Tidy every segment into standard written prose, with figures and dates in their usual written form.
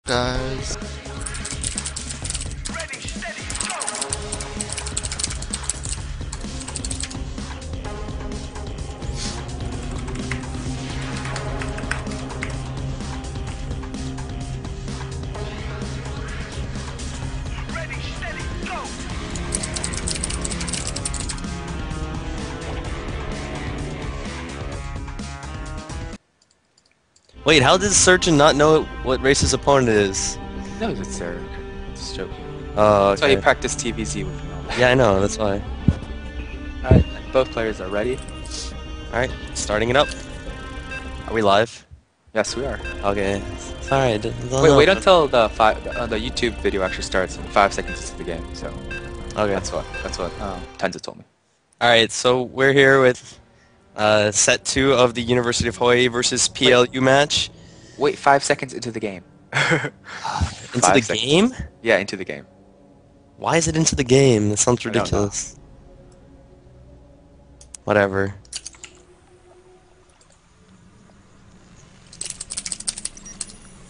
guys. Wait, how does Surgeon not know what race his opponent is? No, it's Eric. Just joking. Oh, That's why he okay. practiced TvZ with me all day. Yeah, I know, that's why. Alright, both players are ready. Alright, starting it up. Are we live? Yes, we are. Okay. Alright. Wait until the YouTube video actually starts in 5 seconds into the game. So Okay. that's what TvZ told me. Alright, so we're here with set 2 of the University of Hawaii versus PLU match. Wait, 5 seconds into the game. Into the game? Yeah, into the game. Why is it into the game? That sounds I don't know. ridiculous. Whatever.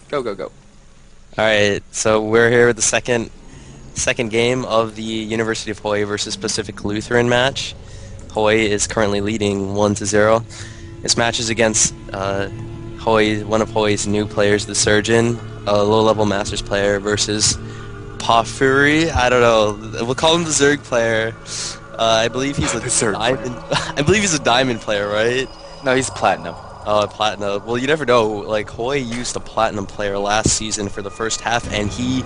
Go, go, go. Alright, so we're here with the second game of the University of Hawaii versus Pacific Lutheran match. Hawaii is currently leading 1-0. This match is against one of Hawaii's new players, the Surgeon, a low-level Masters player, versus Pafuri. I don't know. We'll call him the Zerg player. I believe he's a diamond. I believe he's a diamond player, right? No, he's platinum. Oh, platinum. Well, you never know. Like Hawaii used a platinum player last season for the first half, and he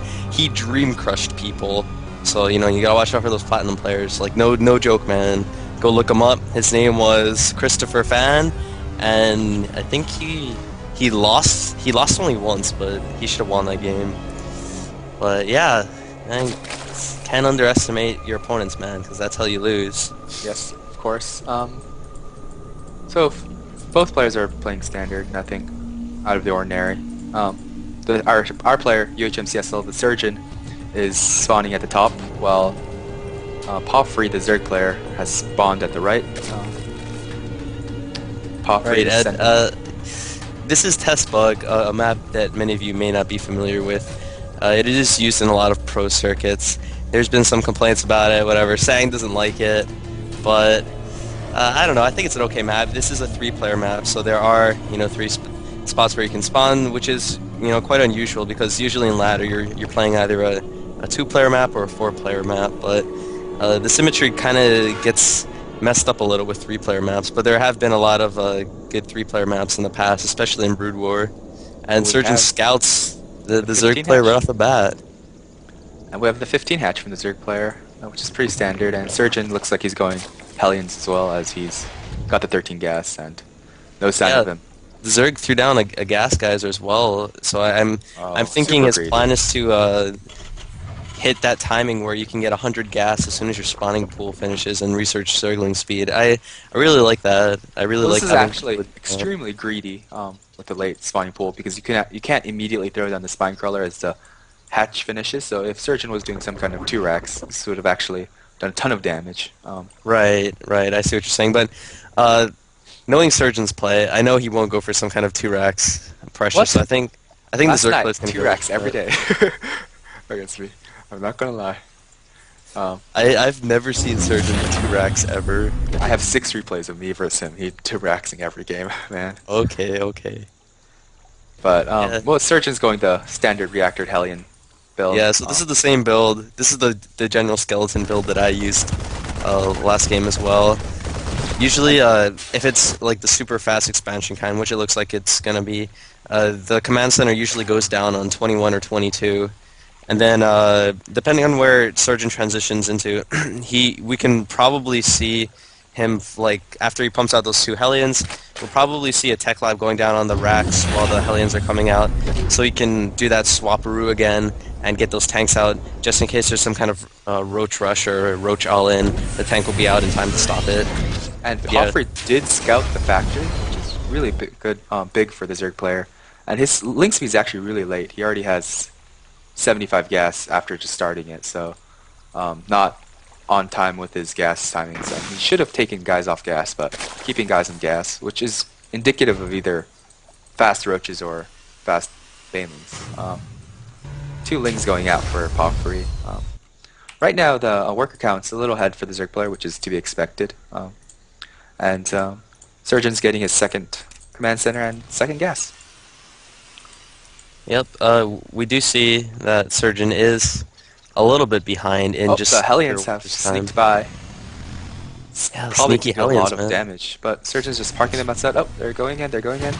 dream crushed people. So you gotta watch out for those platinum players. Like no joke, man. Go look him up. His name was Christopher Fan, and I think he lost. He lost only once, but he should have won that game. But yeah, man, can't underestimate your opponents, man, because that's how you lose. Yes, of course. So both players are playing standard, nothing out of the ordinary. Our player, UHM CSL, the Surgeon, is spawning at the top, while Pafuri, the Zerg player, has spawned at the right. Pafuri is this is Test Bug, a map that many of you may not be familiar with. It is used in a lot of pro circuits. There's been some complaints about it, whatever. Sang doesn't like it, but I don't know. I think it's an okay map. This is a 3-player map, so there are 3 spots where you can spawn, which is quite unusual because usually in ladder you're playing either a 2-player map or a 4-player map, but the symmetry kind of gets messed up a little with 3-player maps. But there have been a lot of good 3-player maps in the past, especially in Brood War, and Surgeon scouts the Zerg player right off the bat. And we have the 15 hatch from the Zerg player, which is pretty standard, and Surgeon looks like he's going Hellions as well, as he's got the 13 gas and no sign of him. The Zerg threw down a gas geyser as well, so I'm thinking his plan is to hit that timing where you can get 100 gas as soon as your spawning pool finishes and research Zergling speed. I really like that. I really like. This is actually extremely greedy with the late spawning pool, because you can't immediately throw down the spine crawler as the hatch finishes. So if Surgeon was doing some kind of 2 racks, this would have actually done a ton of damage. Right. I see what you're saying, but knowing Surgeon's play, I know he won't go for some kind of 2 racks pressure. What? So I think the Zerg plays can 2 racks every day against me. I'm not gonna lie. I've never seen Surgeon with 2 racks ever. I have 6 replays of me versus him. He 2 racksing every game, man. Okay. But well, Surgeon's going the standard reactor Hellion build. Yeah, so this is the same build. This is the general skeleton build that I used last game as well. Usually, if it's like the super fast expansion kind, which it looks like it's gonna be, the command center usually goes down on 21 or 22, and then depending on where Surgeon transitions into, we can probably see him, like, after he pumps out those 2 Hellions, we'll probably see a Tech Lab going down on the racks while the Hellions are coming out, so he can do that swapperoo again and get those tanks out, just in case there's some kind of roach rush or roach all-in. The tank will be out in time to stop it. And Pafuri did scout the factory, which is really big for the Zerg player. And his link speed is actually really late. He already has 75 gas after just starting it, so not on time with his gas timings. And he should have taken guys off gas, but keeping guys on gas, which is indicative of either fast roaches or fast banelings. two Lings going out for Poffery. Right now, the worker count's a little ahead for the Zerg player, which is to be expected. And Surgeon's getting his second command center and second gas. Yep, we do see that Surgeon is a little bit behind in just the Hellions have this time. sneaked by. Yeah, Probably sneaky do a Hellions, lot of man. damage, but Surgeon's just parking them outside. Oh, they're going in, they're going in.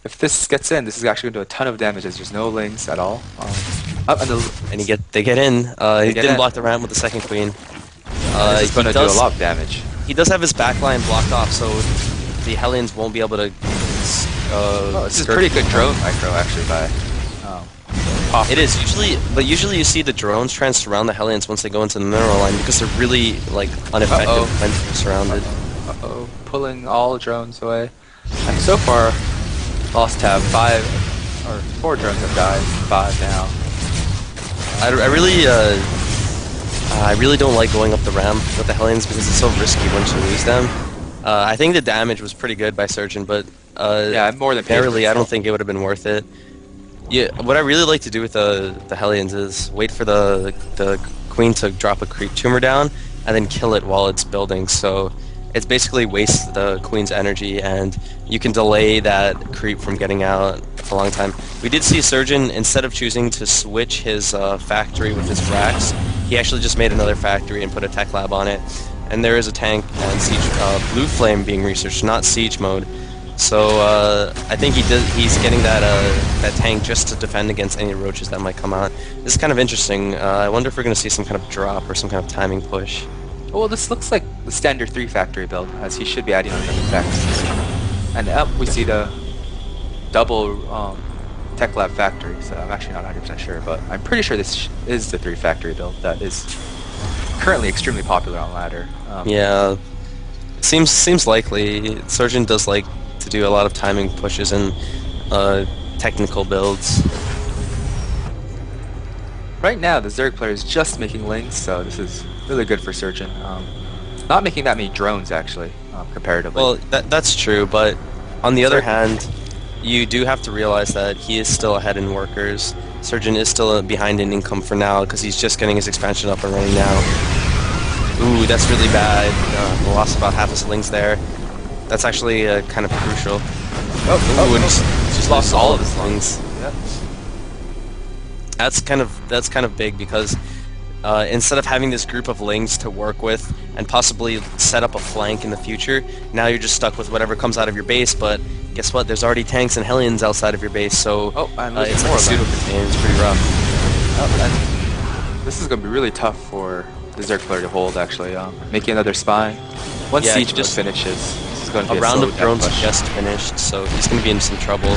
If this gets in, this is actually going to do a ton of damage as there's no Lings at all. And they get in. He get didn't in. block the ramp with the second queen. This is going to do a lot of damage. He does have his backline blocked off, so the Hellions won't be able to. This is pretty good drone micro actually by. It is usually you see the drones try and surround the Hellions once they go into the mineral line because they're really like unaffected when they're surrounded. Pulling all drones away. And so far, Lost have 4 drones have died. 5 now. I really don't like going up the ramp with the Hellions because it's so risky once you lose them. I think the damage was pretty good by Surgeon, but yeah, more than barely. I don't think it would have been worth it. Yeah, what I really like to do with the Hellions is wait for the queen to drop a creep tumor down and then kill it while it's building. So it's basically wastes the queen's energy and you can delay that creep from getting out for a long time. We did see Surgeon, instead of choosing to switch his factory with his racks, he actually just made another factory and put a tech lab on it. And there is a tank and siege blue flame being researched, not siege mode. So I think he's getting that tank just to defend against any roaches that might come out. This is kind of interesting. I wonder if we're going to see some kind of drop or some kind of timing push. Well, this looks like the standard 3 factory build, as he should be adding on another factory. And up we see the double tech lab factory, so I'm actually not 100% sure, but I'm pretty sure this is the 3 factory build that is currently extremely popular on ladder. Yeah, seems likely. Surgeon does like to do a lot of timing pushes and technical builds. Right now, the Zerg player is just making Lings, so this is really good for Surgeon. Not making that many drones, actually, comparatively. Well, that's true, but on the other hand, you do have to realize that he is still ahead in workers. Surgeon is still behind in income for now, because he's just getting his expansion up and running now. Ooh, that's really bad. Lost about half his Lings there. That's actually kind of crucial. And just lost all of his Lings. Yep. That's kind of big because instead of having this group of Lings to work with and possibly set up a flank in the future, now you're just stuck with whatever comes out of your base. But guess what? There's already tanks and Hellions outside of your base, so it's like a pseudo-contain. It's pretty rough. And this is going to be really tough for the Zerg player to hold, actually. Making another spine. Once siege just finishes, this is going to be a round of drones just finished, so he's going to be in some trouble.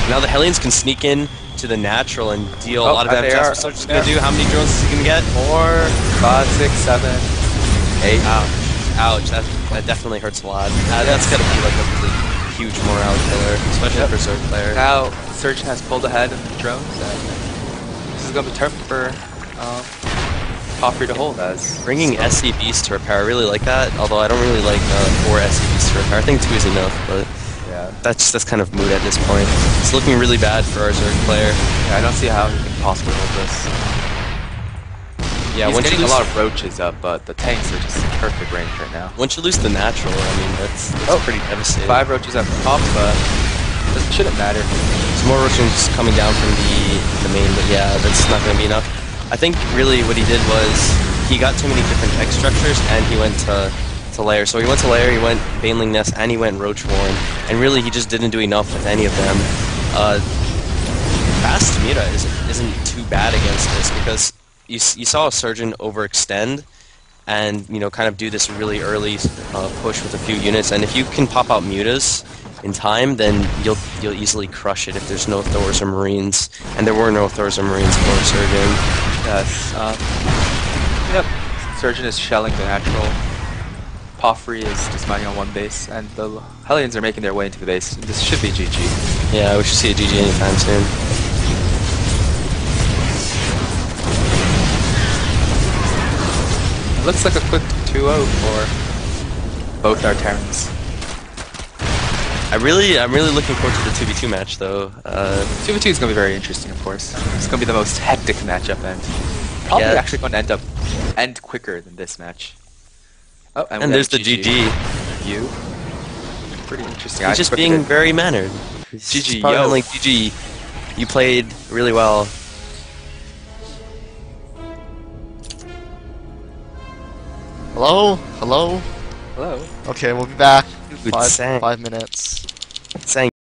Now the Hellions can sneak in to the natural and deal a lot of damage. That's what Surgeon's going to do. How many drones is he going to get? 4, 5, 6, 7, 8. Ouch. That definitely hurts a lot. That's got to be like a really huge morale killer, especially for a Zerg player. Now Surgeon has pulled ahead in the drones, and this is going to be tough for Poffery to hold. As bringing SCVs to repair, I really like that. Although I don't really like 4 SCVs to repair. I think 2 is enough, but yeah, that's kind of moot at this point. It's looking really bad for our Zerg player. Yeah, I don't see how he can possibly hold this. Yeah, he's getting a lot of roaches up, but the tanks are just in perfect range right now. Once you lose the natural, I mean, that's pretty devastating. 5 roaches up top, but it shouldn't matter. Some more roaches coming down from the main, but yeah, that's not going to be enough. I think really what he did was he got too many different tech structures and he went to lair. So he went to lair, he went Baneling Nest, and he went Roach Warren, and really he just didn't do enough with any of them. Fast Mira isn't too bad against this because you saw a Surgeon overextend and kind of do this really early push with a few units, and if you can pop out mutas in time, then you'll easily crush it if there's no Thors or Marines, and there were no Thors or Marines for Surgeon. Yes. Yep. Surgeon is shelling the natural. Poffery is just mining on one base, and the Hellions are making their way into the base. This should be GG. Yeah, we should see a GG anytime soon. It looks like a quick 2-0 for both our Terrans. I'm really looking forward to the 2v2 match though. 2v2 is going to be very interesting, of course. It's going to be the most hectic matchup, and probably Yeah. actually going to end quicker than this match. Oh, And we got there's a the GG. You. Pretty interesting. He's just being very mannered. He's GG, probably yo. like, GG, you played really well. Hello? Hello? Hello. Okay, we'll be back. Dude, Sang. 5 minutes. Sang.